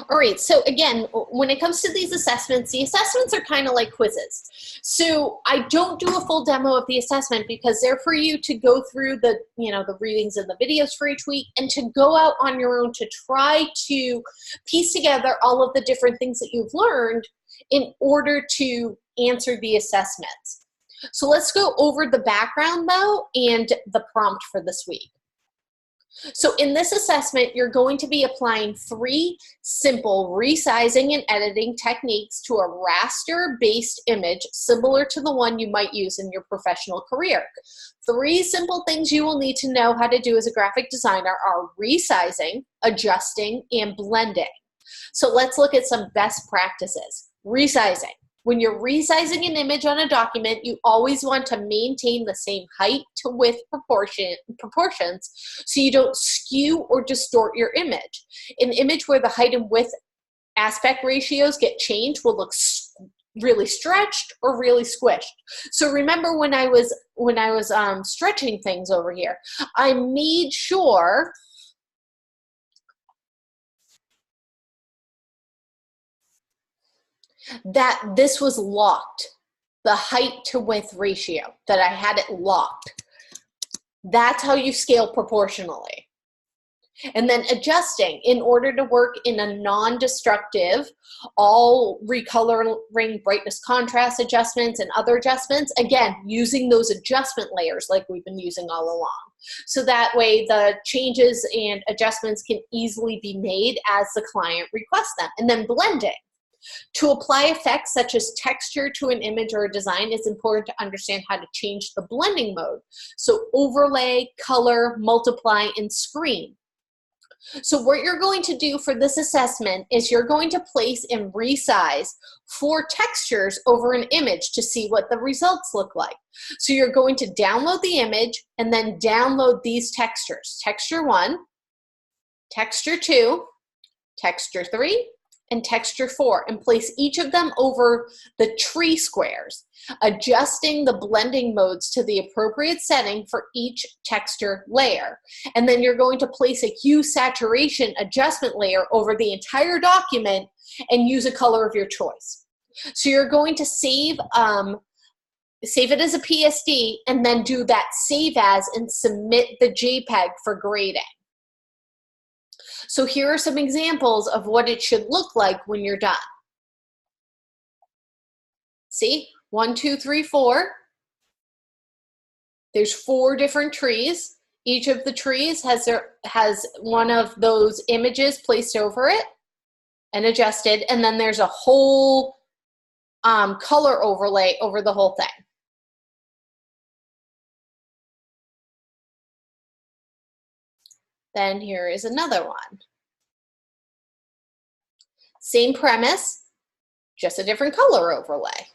All right, so again, when it comes to these assessments, the assessments are kind of like quizzes. So I don't do a full demo of the assessment because they're for you to go through the, the readings and the videos for each week and to go out on your own to try to piece together all of the different things that you've learned in order to answer the assessments. So let's go over the background though and the prompt for this week. So in this assessment, you're going to be applying 3 simple resizing and editing techniques to a raster-based image similar to the one you might use in your professional career. 3 simple things you will need to know how to do as a graphic designer are resizing, adjusting, and blending. So let's look at some best practices. Resizing. When you're resizing an image on a document, you always want to maintain the same height to width proportions so you don't skew or distort your image. An image where the height and width aspect ratios get changed will look really stretched or really squished. So remember when I was stretching things over here, I made sure that this was locked, the height to width ratio, that I had it locked. That's how you scale proportionally. And then adjusting in order to work in a non-destructive, all recoloring, brightness, contrast adjustments and other adjustments, again, using those adjustment layers like we've been using all along. So that way the changes and adjustments can easily be made as the client requests them. And then blending. To apply effects such as texture to an image or a design, it's important to understand how to change the blending mode. So overlay, color, multiply, and screen. So what you're going to do for this assessment is you're going to place and resize 4 textures over an image to see what the results look like. So you're going to download the image and then download these textures. Texture 1, texture 2, texture 3, and texture 4, and place each of them over the tree squares, adjusting the blending modes to the appropriate setting for each texture layer. And then you're going to place a hue saturation adjustment layer over the entire document and use a color of your choice. So you're going to save it as a PSD and then do that save as and submit the JPEG for grading. So here are some examples of what it should look like when you're done. See, 1, 2, 3, 4. There's 4 different trees. Each of the trees has one of those images placed over it and adjusted, and then there's a whole color overlay over the whole thing. Then here is another one. Same premise, just a different color overlay.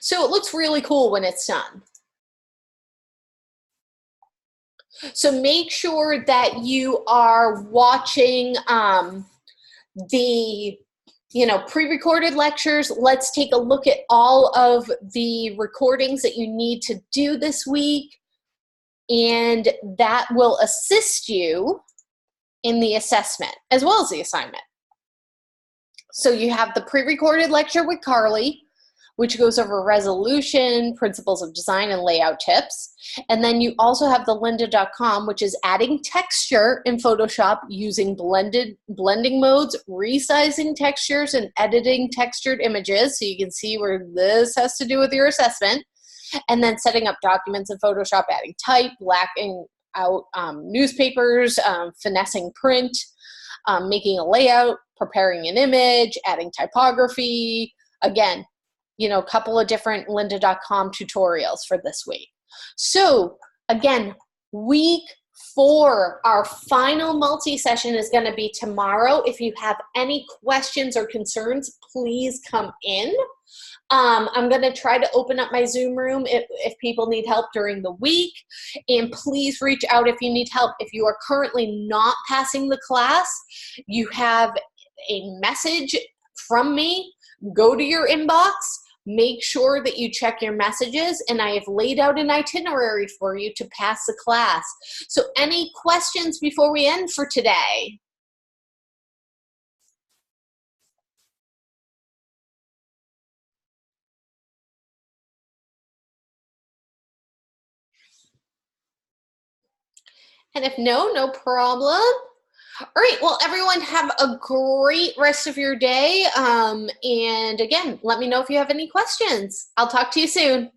So it looks really cool when it's done. So make sure that you are watching the pre-recorded lectures. Let's take a look at all of the recordings that you need to do this week, and that will assist you in the assessment as well as the assignment. So you have the pre-recorded lecture with Carly, which goes over resolution, principles of design, and layout tips. And then you also have the lynda.com, which is adding texture in Photoshop using blending modes, resizing textures, and editing textured images. So you can see where this has to do with your assessment. And then setting up documents in Photoshop, adding type, blacking out newspapers, finessing print, making a layout, preparing an image, adding typography. Again, a couple of different lynda.com tutorials for this week. So again, week 4, our final multi-session is going to be tomorrow. If you have any questions or concerns, please come in. I'm going to try to open up my Zoom room if people need help during the week. And please reach out if you need help. If you are currently not passing the class, you have a message from me. Go to your inbox. Make sure that you check your messages, and I have laid out an itinerary for you to pass the class. So any questions before we end for today? And if no, no problem. All right, well, everyone, have a great rest of your day. And again, let me know if you have any questions. I'll talk to you soon.